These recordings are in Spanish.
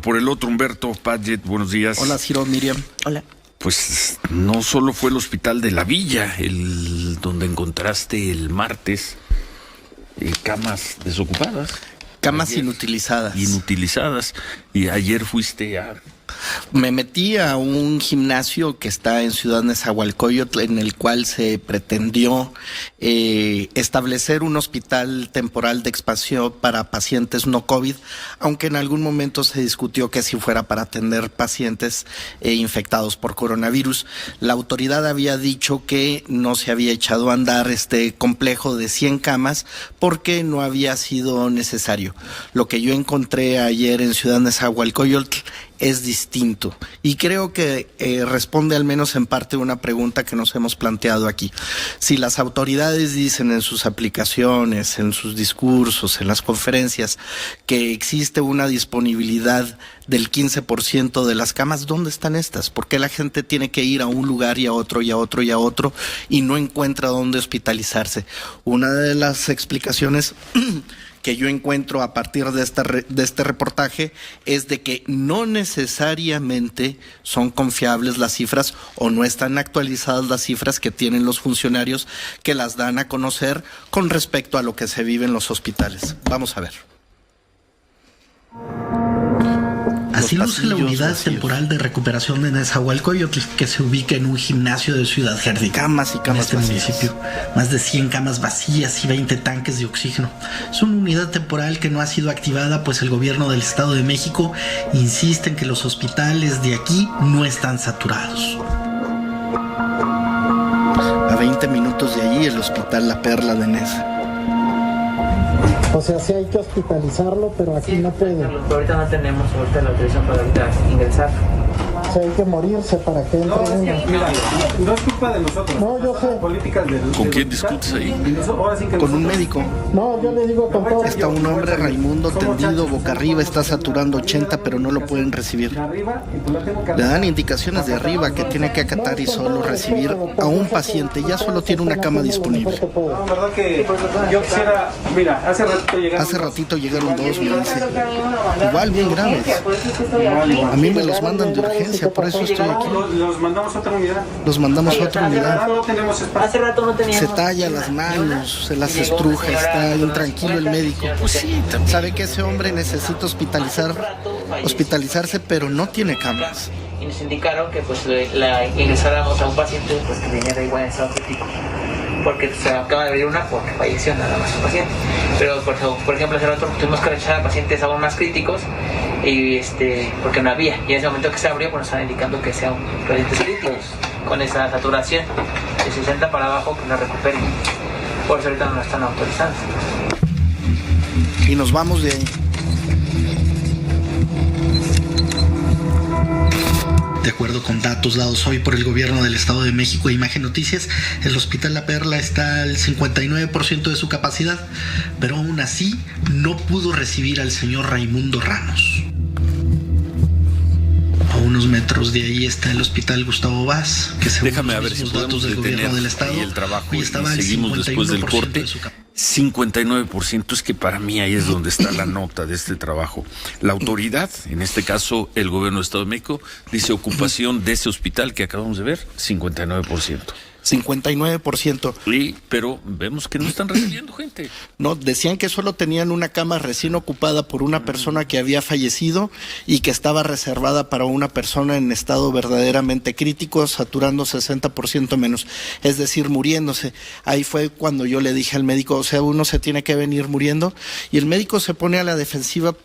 por el otro, Humberto Padgett, buenos días. Hola, Ciro, Miriam. Hola. Pues no solo fue el Hospital de la Villa, donde encontraste el martes camas desocupadas. Camas inutilizadas. Inutilizadas. Y ayer fuiste a... Me metí a un gimnasio que está en Ciudad Nezahualcóyotl, en el cual se pretendió establecer un hospital temporal de expansión para pacientes no COVID, aunque en algún momento se discutió que si fuera para atender pacientes infectados por coronavirus. La autoridad había dicho que no se había echado a andar este complejo de 100 camas porque no había sido necesario. Lo que yo encontré ayer en Ciudad Nezahualcóyotl es distinto y creo que responde al menos en parte una pregunta que nos hemos planteado aquí. Si las autoridades dicen en sus aplicaciones, en sus discursos, en las conferencias que existe una disponibilidad del 15% de las camas, ¿dónde están estas? ¿Por qué la gente tiene que ir a un lugar y a otro y a otro y a otro y no encuentra dónde hospitalizarse? Una de las explicaciones que yo encuentro a partir de este reportaje es de que no necesariamente son confiables las cifras o no están actualizadas las cifras que tienen los funcionarios que las dan a conocer con respecto a lo que se vive en los hospitales. Vamos a ver. Así luce la unidad temporal de recuperación de Nezahualcóyotl, que se ubica en un gimnasio de Ciudad Jardín. Camas y camas en este vacías. municipio, más de 100 camas vacías y 20 tanques de oxígeno. Es una unidad temporal que no ha sido activada, pues el gobierno del Estado de México insiste en que los hospitales de aquí no están saturados. A 20 minutos de allí, el hospital La Perla de Neza. O sea, sí hay que hospitalizarlo, pero aquí no puede. Ahorita no tenemos la autorización para ingresar. O sea, hay que morirse para que entre uno. Mira, no es culpa de nosotros. No, yo sé. Políticas ¿Con quién discutes ahí? Con un médico. No, yo le digo con todo. Está un hombre, Raimundo, tendido boca arriba, está saturando 80, pero no lo pueden recibir. Le dan indicaciones de arriba que tiene que acatar y solo recibir a un paciente. Ya solo tiene una cama disponible. No, verdad que yo quisiera, mira, Hace ratito llegaron dos, me dice. Igual, bien graves. A mí me los mandan de urgencia, por eso estoy aquí. Los mandamos a otra unidad. Los mandamos a otra unidad. No tenemos espacio. Hace rato no teníamos. Se talla las manos, se las estruja, está intranquilo el médico. Pues sí, sabe que ese hombre necesita hospitalizarse, pero no tiene camas. Y nos indicaron que pues ingresáramos a un paciente pues, que viniera igual en estado crítico. Porque se acaba de abrir una porque falleció nada más un paciente. Pero por ejemplo hace rato tuvimos que rechazar a pacientes aún más críticos y porque no había. Y en ese momento que se abrió pues nos están indicando que sean pacientes críticos con esa saturación de 60 para abajo que la recuperen. Por eso ahorita no la están autorizando. Y nos vamos de ahí. De acuerdo con datos dados hoy por el gobierno del Estado de México e Imagen Noticias, el Hospital La Perla está al 59% de su capacidad, pero aún así no pudo recibir al señor Raimundo Ramos. A unos metros de ahí está el Hospital Gustavo Vaz, que según Déjame los ver si mismos datos podemos del gobierno detener del Estado, ahí el trabajo hoy y estaba al seguimos después del 51% corte. de su capacidad. 59%, es que para mí ahí es donde está la nota de este trabajo. La autoridad, en este caso el gobierno del Estado de México, dice ocupación de ese hospital que acabamos de ver, 59%. 59%. Sí, pero vemos que no están recibiendo gente. No, decían que solo tenían una cama recién ocupada por una persona que había fallecido y que estaba reservada para una persona en estado verdaderamente crítico, saturando 60% menos, es decir, muriéndose. Ahí fue cuando yo le dije al médico, o sea, uno se tiene que venir muriendo, y el médico se pone a la defensiva.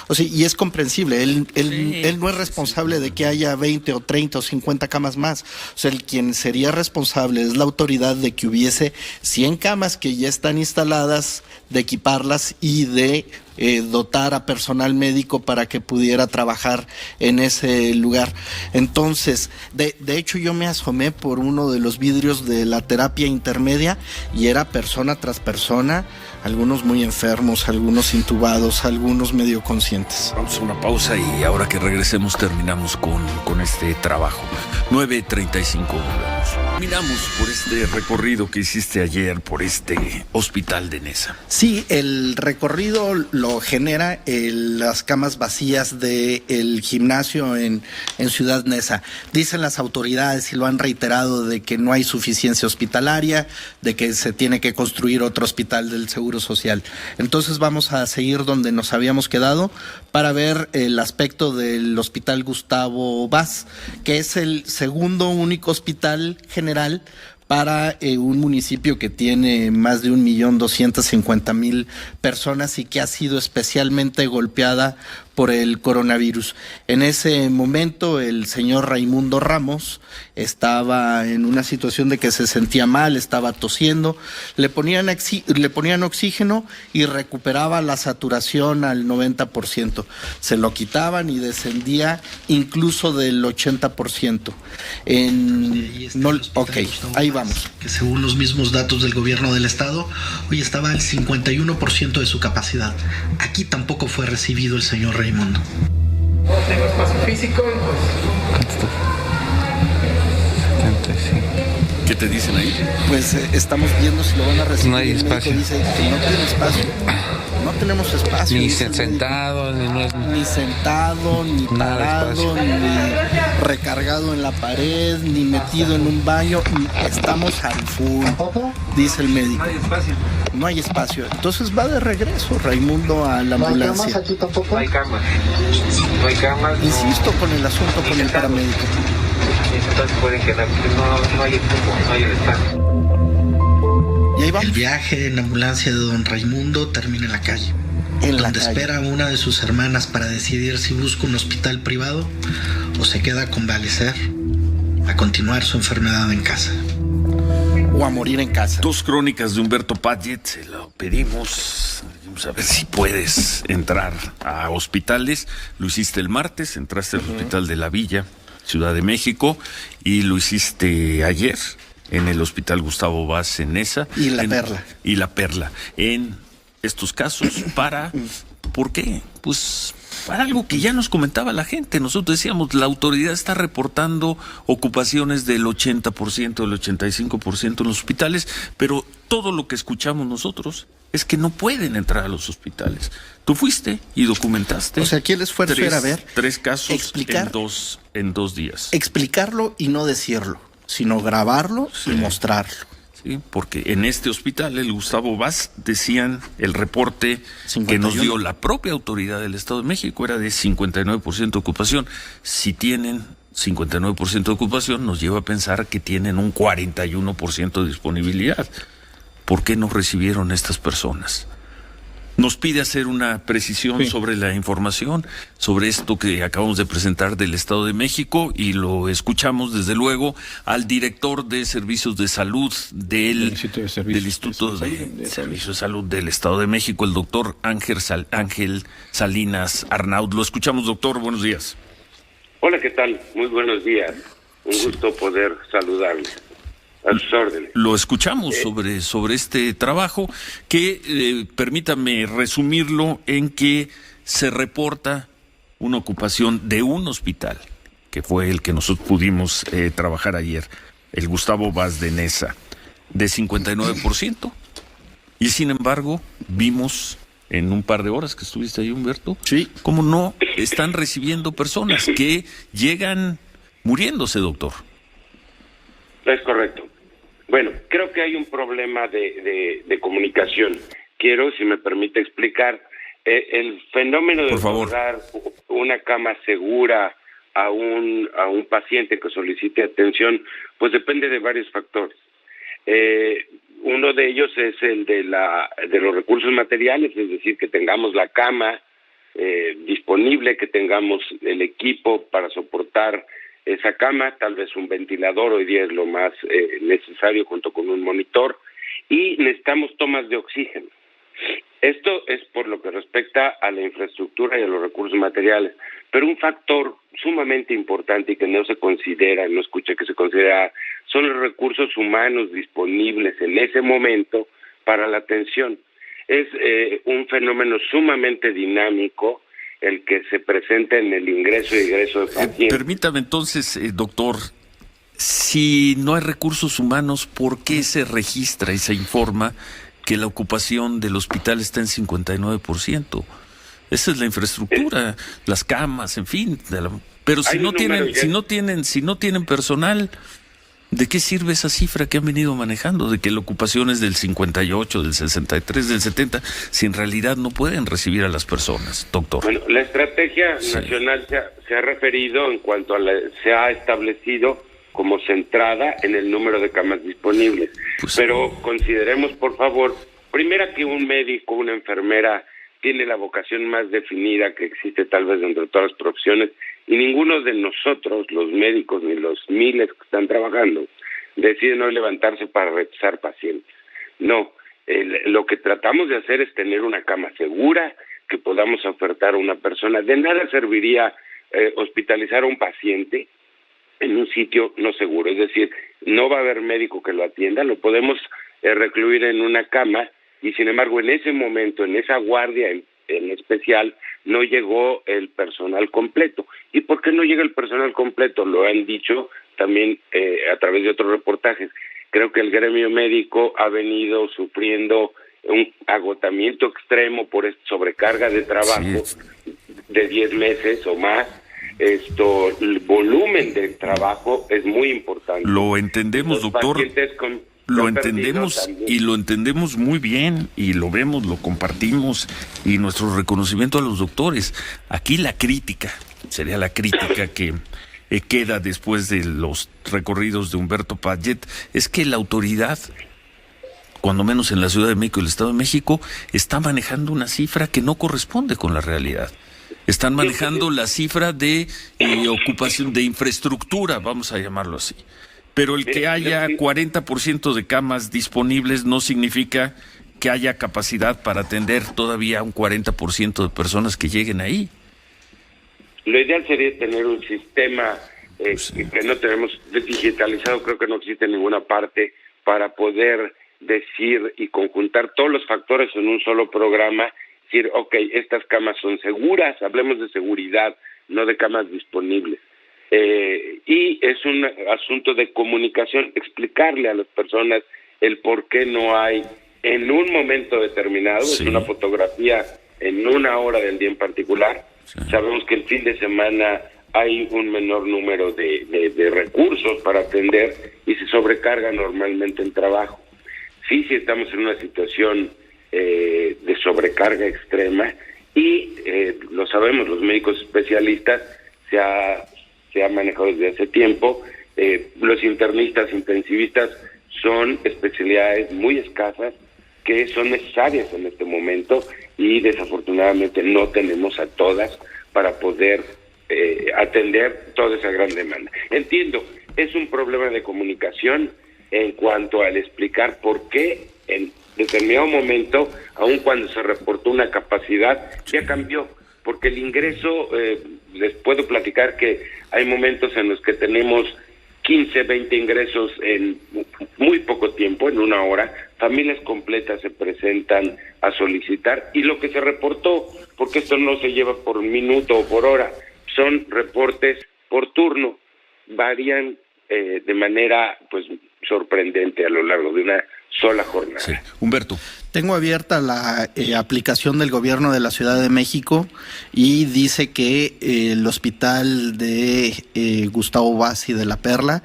O sea, y es comprensible, él no es responsable de que haya 20 o 30 o 50 camas más. O sea, quien sería responsable es la autoridad de que hubiese 100 camas que ya están instaladas, de equiparlas y de dotar a personal médico para que pudiera trabajar en ese lugar. Entonces, de hecho yo me asomé por uno de los vidrios de la terapia intermedia y era persona tras persona, algunos muy enfermos, algunos intubados, algunos medio conscientes. Vamos a una pausa y ahora que regresemos terminamos con este trabajo. 9:35, volvemos. Caminamos por este recorrido que hiciste ayer por este hospital de Nesa. Sí, el recorrido lo genera las camas vacías del gimnasio en Ciudad Neza. Dicen las autoridades y lo han reiterado de que no hay suficiencia hospitalaria, de que se tiene que construir otro hospital del Seguro Social. Entonces vamos a seguir donde nos habíamos quedado para ver el aspecto del Hospital Gustavo Vaz, que es el segundo único hospital general para un municipio que tiene más de 1.250.000 personas y que ha sido especialmente golpeada por el coronavirus. En ese momento el señor Raimundo Ramos estaba en una situación de que se sentía mal, estaba tosiendo, le ponían oxígeno y recuperaba la saturación al 90%. Se lo quitaban y descendía incluso del 80%. Ahí vamos. Que según los mismos datos del gobierno del estado, hoy estaba al 51% de su capacidad. Aquí tampoco fue recibido el señor Raimundo. No tengo espacio físico y ¿Qué te dicen ahí? Pues estamos viendo si lo van a recibir. No hay espacio. Dice que no tiene espacio. No tenemos espacio. Ni sentado, ni sentado, ni parado, ni recargado en la pared, ni metido en un baño. Estamos al full, dice el médico. No hay espacio. No hay espacio. Entonces va de regreso Raimundo a la ambulancia. ¿No hay camas aquí tampoco? no hay camas. No hay camas. Insisto con el asunto con el paramédico. Entonces pueden quedar, no hay el cupo, no hay el espacio. Y ahí va. El viaje en ambulancia de don Raimundo termina en la calle, donde espera a una de sus hermanas para decidir si busca un hospital privado o se queda a convalecer, a continuar su enfermedad en casa. O a morir en casa. 2 crónicas de Humberto Padget, se lo pedimos. Vamos a ver si puedes entrar a hospitales. Lo hiciste el martes, entraste al Hospital de la Villa, Ciudad de México, y lo hiciste ayer en el Hospital Gustavo Vaz en Nesa. Y la Perla. Y la Perla. En estos casos, ¿por qué? Pues para algo que ya nos comentaba la gente. Nosotros decíamos, la autoridad está reportando ocupaciones del 80%, del 85% en los hospitales, pero todo lo que escuchamos nosotros es que no pueden entrar a los hospitales. Tú fuiste y documentaste. O sea, aquí el esfuerzo era ver 3 casos en dos días. Explicarlo y no decirlo, sino grabarlo y mostrarlo. Sí, porque en este hospital, el Gustavo Vaz, decían el reporte 51. que nos dio la propia autoridad del Estado de México, era de 59% de ocupación. Si tienen 59% de ocupación, nos lleva a pensar que tienen un 41% de disponibilidad. ¿Por qué no recibieron estas personas? Nos pide hacer una precisión sobre la información, sobre esto que acabamos de presentar del Estado de México, y lo escuchamos desde luego al director de Servicios de Salud del Instituto de Servicios de Salud del Estado de México, el doctor Ángel Salinas Arnaud. Lo escuchamos, doctor, buenos días. Hola, ¿qué tal? Muy buenos días. Un gusto poder saludarle. A sus órdenes. Lo escuchamos sobre este trabajo que, permítame resumirlo en que se reporta una ocupación de un hospital, que fue el que nosotros pudimos trabajar ayer, el Gustavo Vaz de Nesa, de 59%. Y sin embargo, vimos en un par de horas que estuviste ahí, Humberto, sí, cómo no están recibiendo personas que llegan muriéndose, doctor. Es correcto. Bueno, creo que hay un problema de comunicación. Quiero, si me permite explicar, el fenómeno de dar una cama segura a un paciente que solicite atención, pues depende de varios factores. Uno de ellos es el de los recursos materiales, es decir, que tengamos la cama disponible, que tengamos el equipo para soportar esa cama, tal vez un ventilador hoy día es lo más necesario, junto con un monitor, y necesitamos tomas de oxígeno. Esto es por lo que respecta a la infraestructura y a los recursos materiales, pero un factor sumamente importante y que no se considera, no escuché que se considera, son los recursos humanos disponibles en ese momento para la atención. Es un fenómeno sumamente dinámico el que se presenta en el ingreso y egreso de pacientes. Permítame entonces, doctor, si no hay recursos humanos, ¿por qué se registra y se informa que la ocupación del hospital está en 59%? Esa es la infraestructura, las camas, en fin. Pero si no tienen personal, ¿de qué sirve esa cifra que han venido manejando? De que la ocupación es del 58, del 63, del 70, si en realidad no pueden recibir a las personas, doctor. Bueno, la estrategia nacional se ha referido en cuanto a se ha establecido como centrada en el número de camas disponibles. Pero consideremos, por favor, primero que un médico, una enfermera, tiene la vocación más definida que existe tal vez dentro de todas las profesiones, y ninguno de nosotros, los médicos, ni los miles que están trabajando, deciden hoy levantarse para revisar pacientes. No, lo que tratamos de hacer es tener una cama segura que podamos ofertar a una persona. De nada serviría hospitalizar a un paciente en un sitio no seguro, es decir, no va a haber médico que lo atienda, lo podemos recluir en una cama, y sin embargo en ese momento, en esa guardia en especial, no llegó el personal completo. ¿Y por qué no llega el personal completo? Lo han dicho también a través de otros reportajes. Creo que el gremio médico ha venido sufriendo un agotamiento extremo por esta sobrecarga de trabajo de 10 meses o más. El volumen del trabajo es muy importante. Lo entendemos, doctor. Lo entendemos y lo entendemos muy bien, y lo vemos, lo compartimos, y nuestro reconocimiento a los doctores. Aquí la crítica, sería la crítica que queda después de los recorridos de Humberto Payet, es que la autoridad, cuando menos en la Ciudad de México y el Estado de México, está manejando una cifra que no corresponde con la realidad. Están manejando la cifra de ocupación, de infraestructura, vamos a llamarlo así. Pero el que haya 40% de camas disponibles no significa que haya capacidad para atender todavía un 40% de personas que lleguen ahí. Lo ideal sería tener un sistema que no tenemos digitalizado, creo que no existe en ninguna parte, para poder decir y conjuntar todos los factores en un solo programa, decir, ok, estas camas son seguras, hablemos de seguridad, no de camas disponibles. Y es un asunto de comunicación, explicarle a las personas el por qué no hay en un momento determinado, es una fotografía en una hora del día en particular. Sabemos que el fin de semana hay un menor número de recursos para atender y se sobrecarga normalmente el trabajo. Sí estamos en una situación de sobrecarga extrema y lo sabemos, los médicos especialistas se ha manejado desde hace tiempo. Los internistas, intensivistas son especialidades muy escasas que son necesarias en este momento y desafortunadamente no tenemos a todas para poder atender toda esa gran demanda. Entiendo, es un problema de comunicación en cuanto al explicar por qué en determinado momento, aun cuando se reportó una capacidad, ya cambió. Porque el ingreso, les puedo platicar que hay momentos en los que tenemos 15, 20 ingresos en muy poco tiempo, en una hora. Familias completas se presentan a solicitar y lo que se reportó, porque esto no se lleva por minuto o por hora, son reportes por turno, varían de manera pues sorprendente a lo largo de una sola jornada. Sí. Humberto. Tengo abierta la aplicación del gobierno de la Ciudad de México y dice que el hospital de Gustavo Bassi de la Perla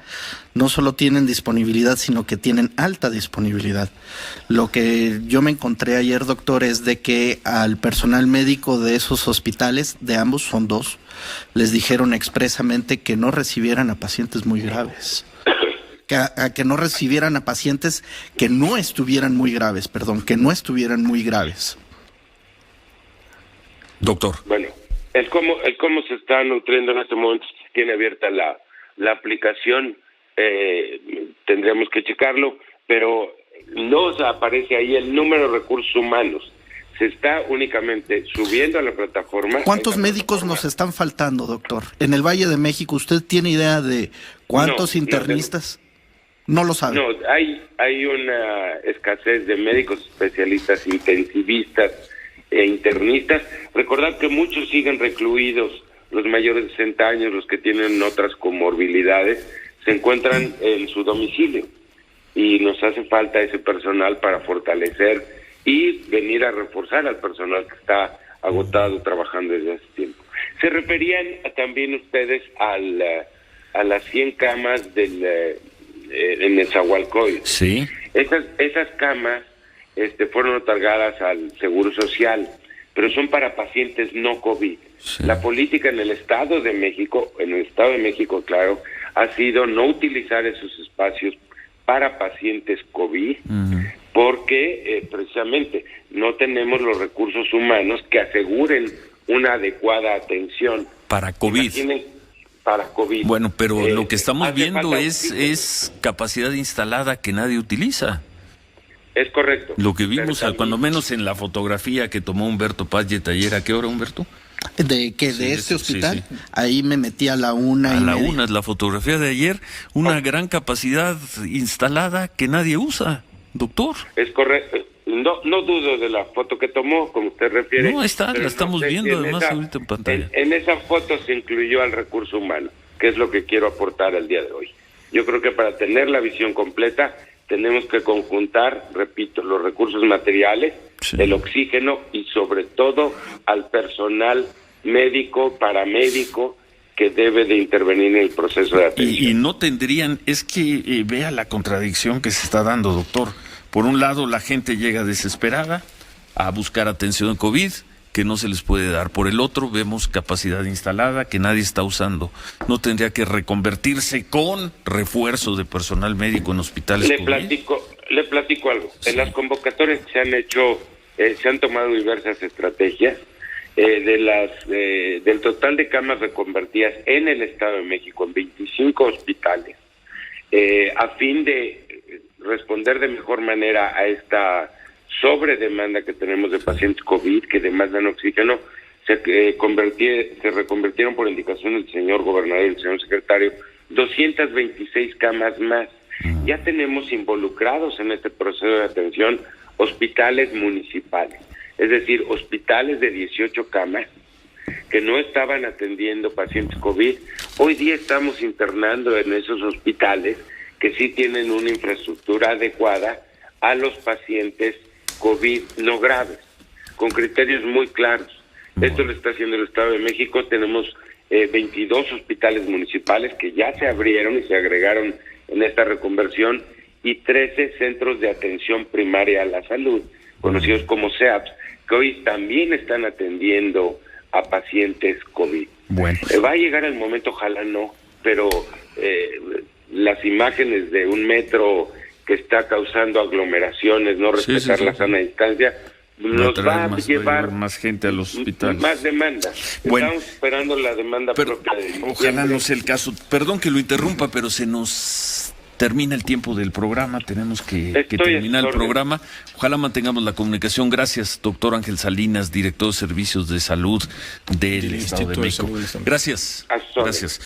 no solo tienen disponibilidad, sino que tienen alta disponibilidad. Lo que yo me encontré ayer, doctor, es de que al personal médico de esos hospitales, de ambos, son dos, les dijeron expresamente que no recibieran a pacientes muy graves. Que no recibieran a pacientes que no estuvieran muy graves, que no estuvieran muy graves. Doctor. Bueno, el cómo se está nutriendo en este momento, tiene abierta la aplicación, tendríamos que checarlo, pero no aparece ahí el número de recursos humanos. Se está únicamente subiendo a la plataforma. ¿Cuántos médicos nos están faltando, doctor? En el Valle de México, ¿usted tiene idea de cuántos internistas? No lo sabe. No, hay una escasez de médicos especialistas, intensivistas e internistas. Recordad que muchos siguen recluidos, los mayores de 60 años, los que tienen otras comorbilidades, se encuentran en su domicilio y nos hace falta ese personal para fortalecer y venir a reforzar al personal que está agotado trabajando desde hace tiempo. Se referían también ustedes a las 100 camas en Nezahualcóyotl. Sí. Esas camas fueron otorgadas al Seguro Social, pero son para pacientes no COVID. Sí. La política en el Estado de México, claro, ha sido no utilizar esos espacios para pacientes COVID, porque precisamente no tenemos los recursos humanos que aseguren una adecuada atención. Para COVID. Para COVID. Bueno, pero lo que estamos viendo es capacidad instalada que nadie utiliza. Es correcto. Lo que vimos, cuando menos en la fotografía que tomó Humberto Paz ayer, ¿a qué hora, Humberto? ¿De este hospital? Sí. Ahí me metí a la 1:30. A la 1, la fotografía de ayer, una gran capacidad instalada que nadie usa, doctor. Es correcto. No dudo de la foto que tomó, como usted refiere. No, la estamos viendo además ahorita en pantalla. En esa foto se incluyó al recurso humano, que es lo que quiero aportar al día de hoy. Yo creo que para tener la visión completa tenemos que conjuntar, repito, los recursos materiales, sí, el oxígeno y sobre todo al personal médico, paramédico, que debe de intervenir en el proceso de atención. Y no tendrían, es que vea la contradicción que se está dando, doctor. Por un lado, la gente llega desesperada a buscar atención en COVID, que no se les puede dar. Por el otro, vemos capacidad instalada que nadie está usando. ¿No tendría que reconvertirse con refuerzo de personal médico en hospitales COVID? Le platico algo. Sí. En las convocatorias se han tomado diversas estrategias. Del total de camas reconvertidas en el Estado de México, en 25 hospitales, a fin de responder de mejor manera a esta sobredemanda que tenemos de pacientes COVID que demandan oxígeno, se reconvirtieron por indicación del señor gobernador y del señor secretario 226 camas más. Ya tenemos involucrados en este proceso de atención hospitales municipales, es decir, hospitales de 18 camas que no estaban atendiendo pacientes COVID. Hoy día estamos internando en esos hospitales que sí tienen una infraestructura adecuada a los pacientes COVID no graves, con criterios muy claros. Esto lo está haciendo el Estado de México. Tenemos 22 hospitales municipales que ya se abrieron y se agregaron en esta reconversión, y 13 centros de atención primaria a la salud, conocidos como CEAPS, que hoy también están atendiendo a pacientes COVID. Bueno. Va a llegar el momento, ojalá no, pero las imágenes de un metro que está causando aglomeraciones, no respetar la sana distancia, nos va a llevar más gente a los hospitales. Más demanda. Bueno, estamos esperando la demanda propia de diciembre. Ojalá no sea el caso. Perdón que lo interrumpa, pero se nos termina el tiempo del programa. Tenemos que terminar el programa. Ojalá mantengamos la comunicación. Gracias, doctor Ángel Salinas, director de Servicios de Salud del Estado de México. Gracias. Gracias.